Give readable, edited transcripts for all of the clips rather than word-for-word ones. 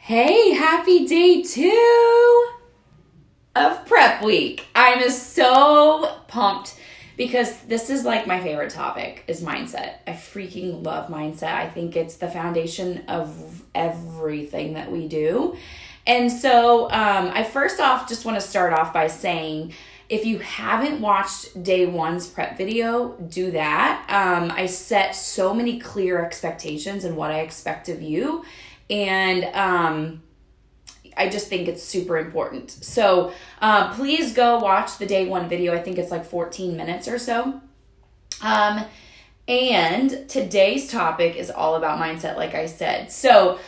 Hey, happy day 2 of prep week. I'm so pumped because this is like my favorite topic is mindset. I freaking love mindset. I think it's the foundation of everything that we do. And so I first off just want to start off by saying, if you haven't watched day 1's prep video, do that. I set so many clear expectations and what I expect of you. And I just think it's super important. So please go watch the day 1 video. I think it's like 14 minutes or so. And today's topic is all about mindset, like I said. So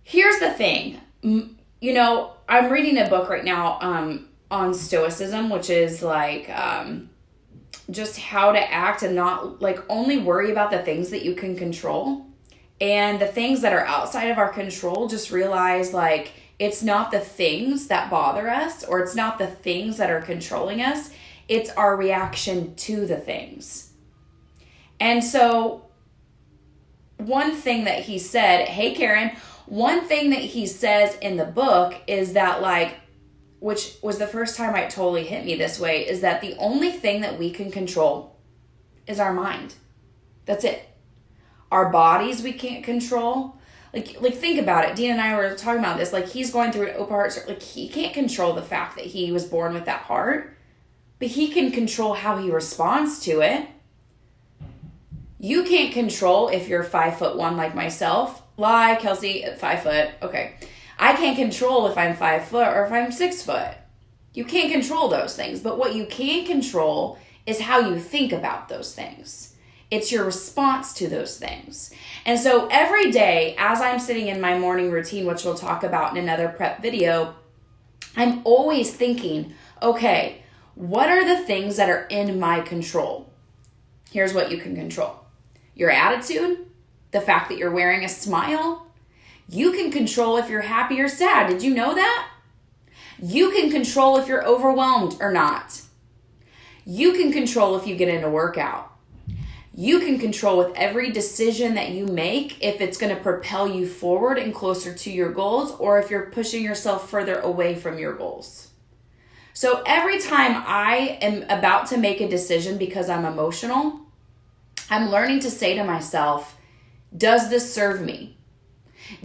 here's the thing. You know, I'm reading a book right now on stoicism, which is like just how to act and not like only worry about the things that you can control. And the things that are outside of our control, just realize like it's not the things that bother us or it's not the things that are controlling us. It's our reaction to the things. And so one thing that he said, hey Karen, one thing that he says in the book is that like, which was the first time it totally hit me this way, is that the only thing that we can control is our mind. That's it. Our bodies we can't control. Like think about it. Dean and I were talking about this. Like he's going through an open heart surgery. Like he can't control the fact that he was born with that heart, but he can control how he responds to it. You can't control if you're 5'1" like myself. Lie, Kelsey, at 5 foot. Okay. I can't control if I'm 5 foot or if I'm 6 foot. You can't control those things, but what you can control is how you think about those things. It's your response to those things. And so every day, as I'm sitting in my morning routine, which we'll talk about in another prep video, I'm always thinking, okay, what are the things that are in my control? Here's what you can control. Your attitude, the fact that you're wearing a smile. You can control if you're happy or sad. Did you know that? You can control if you're overwhelmed or not. You can control if you get in a workout. You can control with every decision that you make if it's going to propel you forward and closer to your goals or if you're pushing yourself further away from your goals. So every time I am about to make a decision because I'm emotional, I'm learning to say to myself, does this serve me?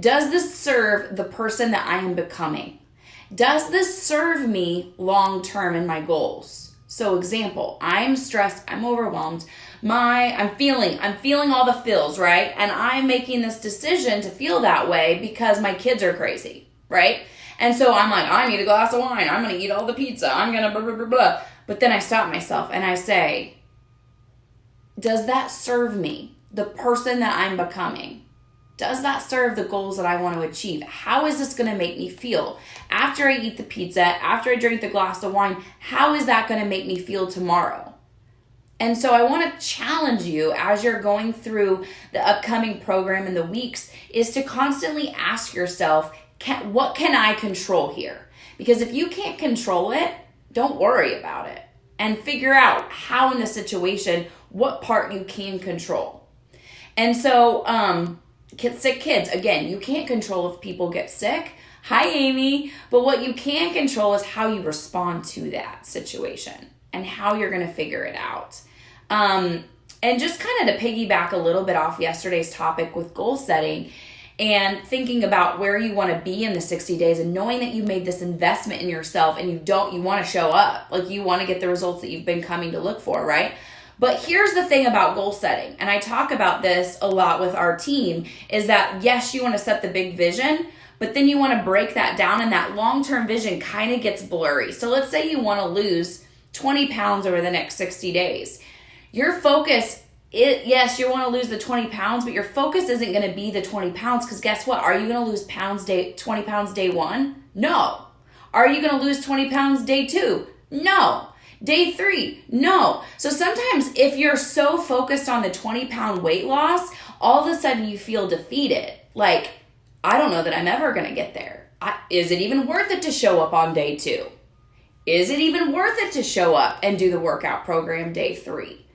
Does this serve the person that I am becoming? Does this serve me long term in my goals? So example, I'm stressed, I'm overwhelmed, I'm feeling all the feels, right? And I'm making this decision to feel that way because my kids are crazy, right? And so I'm like, I need a glass of wine, I'm gonna eat all the pizza, I'm gonna blah, blah, blah, blah. But then I stop myself and I say, does that serve me, the person that I'm becoming? Does that serve the goals that I want to achieve? How is this going to make me feel? After I eat the pizza, after I drink the glass of wine, how is that going to make me feel tomorrow? And so I want to challenge you as you're going through the upcoming program in the weeks is to constantly ask yourself, what can I control here? Because if you can't control it, don't worry about it and figure out how in the situation, what part you can control. And so, sick kids, again, you can't control if people get sick. Hi, Amy. But what you can control is how you respond to that situation and how you're going to figure it out. And just kind of to piggyback a little bit off yesterday's topic with goal setting and thinking about where you want to be in the 60 days and knowing that you made this investment in yourself and you want to show up. Like you want to get the results that you've been coming to look for, right? But here's the thing about goal setting, and I talk about this a lot with our team, is that yes, you want to set the big vision, but then you want to break that down and that long-term vision kind of gets blurry. So let's say you want to lose 20 pounds over the next 60 days. Your focus, yes, you want to lose the 20 pounds, but your focus isn't going to be the 20 pounds because guess what? Are you going to lose 20 pounds day 1? No. Are you going to lose 20 pounds day 2? No. Day 3, no. So sometimes if you're so focused on the 20-pound weight loss, all of a sudden you feel defeated. Like, I don't know that I'm ever going to get there. Is it even worth it to show up on day 2? Is it even worth it to show up and do the workout program day 3?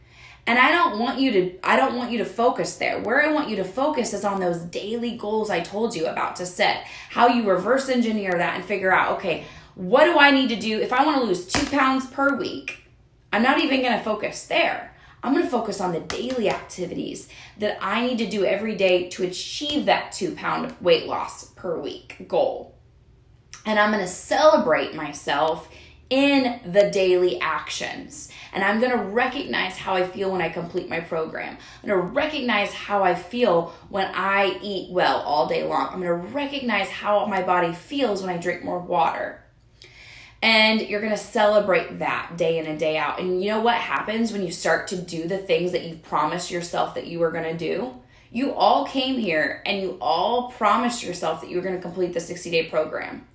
And I don't want you to focus there. Where I want you to focus is on those daily goals I told you about to set. How you reverse engineer that and figure out, okay, what do I need to do? If I want to lose 2 pounds per week, I'm not even going to focus there. I'm going to focus on the daily activities that I need to do every day to achieve that 2-pound weight loss per week goal. And I'm going to celebrate myself in the daily actions. And I'm going to recognize how I feel when I complete my program. I'm going to recognize how I feel when I eat well all day long. I'm going to recognize how my body feels when I drink more water. And you're going to celebrate that day in and day out. And you know what happens when you start to do the things that you promised yourself that you were going to do? You all came here and you all promised yourself that you were going to complete the 60-day program.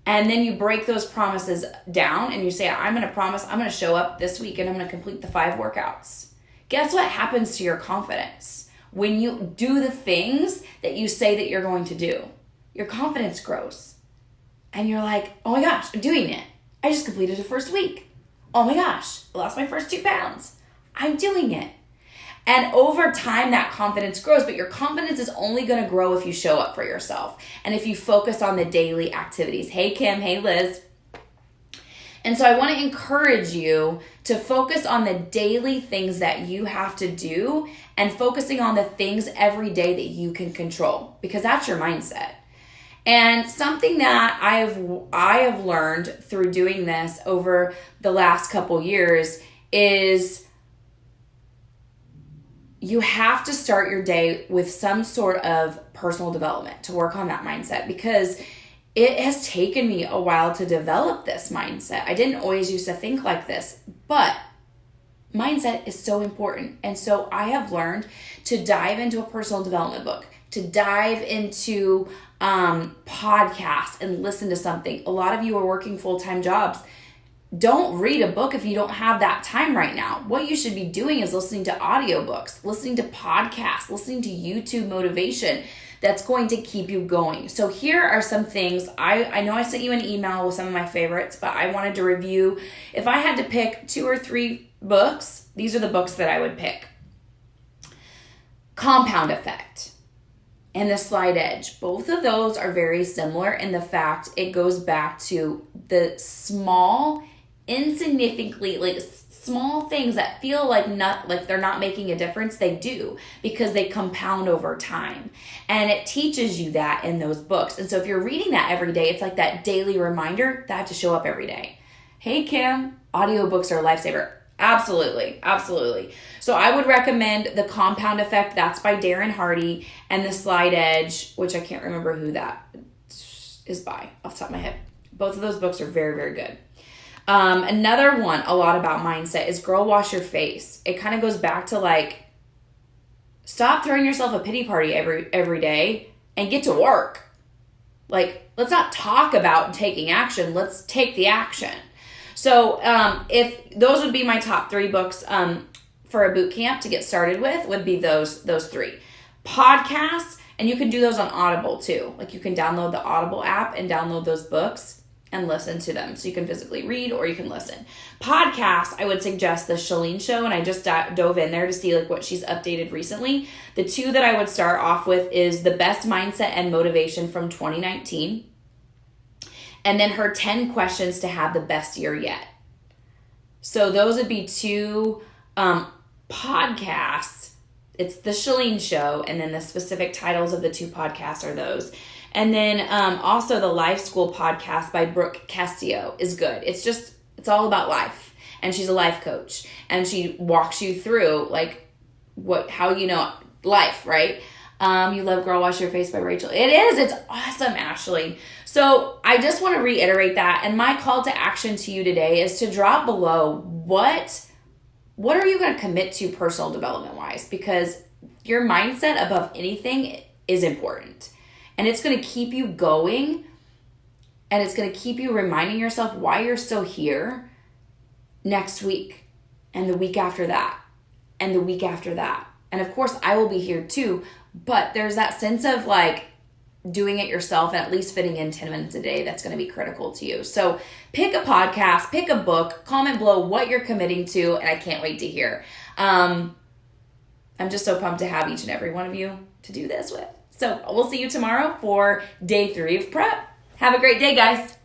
And then you break those promises down and you say, I'm going to show up this week and I'm going to complete the 5 workouts. Guess what happens to your confidence? When you do the things that you say that you're going to do, your confidence grows. And you're like, oh my gosh, I'm doing it. I just completed the first week. Oh my gosh, I lost my first 2 pounds. I'm doing it. And over time, that confidence grows, but your confidence is only going to grow if you show up for yourself and if you focus on the daily activities. Hey, Kim. Hey, Liz. And so I want to encourage you to focus on the daily things that you have to do and focusing on the things every day that you can control, because that's your mindset. And something that I have learned through doing this over the last couple years is you have to start your day with some sort of personal development to work on that mindset, because it has taken me a while to develop this mindset. I didn't always used to think like this, but mindset is so important. And so I have learned to dive into a personal development book, to dive into podcasts and listen to something. A lot of you are working full-time jobs. Don't read a book if you don't have that time right now. What you should be doing is listening to audiobooks, listening to podcasts, listening to YouTube motivation that's going to keep you going. So here are some things. I know I sent you an email with some of my favorites, but I wanted to review. If I had to pick 2 or 3 books, these are the books that I would pick. Compound Effect and The Slight Edge. Both of those are very similar in the fact it goes back to the small, insignificantly, like small things that feel like they're not making a difference. They do, because they compound over time. And it teaches you that in those books. And so if you're reading that every day, it's like that daily reminder that I have to show up every day. Hey, Kim, audiobooks are a lifesaver. Absolutely. Absolutely. So I would recommend The Compound Effect. That's by Darren Hardy, and The Slight Edge, which I can't remember who that is by off the top of my head. Both of those books are very, very good. Another one, a lot about mindset, is Girl Wash Your Face. It kind of goes back to like, stop throwing yourself a pity party every day and get to work. Like, let's not talk about taking action. Let's take the action. So if those would be my top 3 books for a boot camp to get started with, would be those 3. Podcasts, and you can do those on Audible too. Like, you can download the Audible app and download those books and listen to them. So you can physically read or you can listen. Podcasts, I would suggest The Shalene Show, and I just dove in there to see like what she's updated recently. The 2 that I would start off with is The Best Mindset and Motivation from 2019. And then her 10 questions to have the best year yet. So those would be 2 podcasts. It's The Shalene Show, and then the specific titles of the 2 podcasts are those. And then also the Life School podcast by Brooke Castillo is good. It's all about life. And she's a life coach. And she walks you through like how life, right? You love Girl Wash Your Face by Rachel. It is. It's awesome, Ashley. So I just want to reiterate that. And my call to action to you today is to drop below what are you going to commit to personal development wise? Because your mindset above anything is important. And it's going to keep you going. And it's going to keep you reminding yourself why you're still here next week and the week after that and the week after that. And of course, I will be here too. But there's that sense of like doing it yourself and at least fitting in 10 minutes a day that's going to be critical to you. So pick a podcast, pick a book, comment below what you're committing to, and I can't wait to hear. I'm just so pumped to have each and every one of you to do this with. So we'll see you tomorrow for day 3 of prep. Have a great day, guys.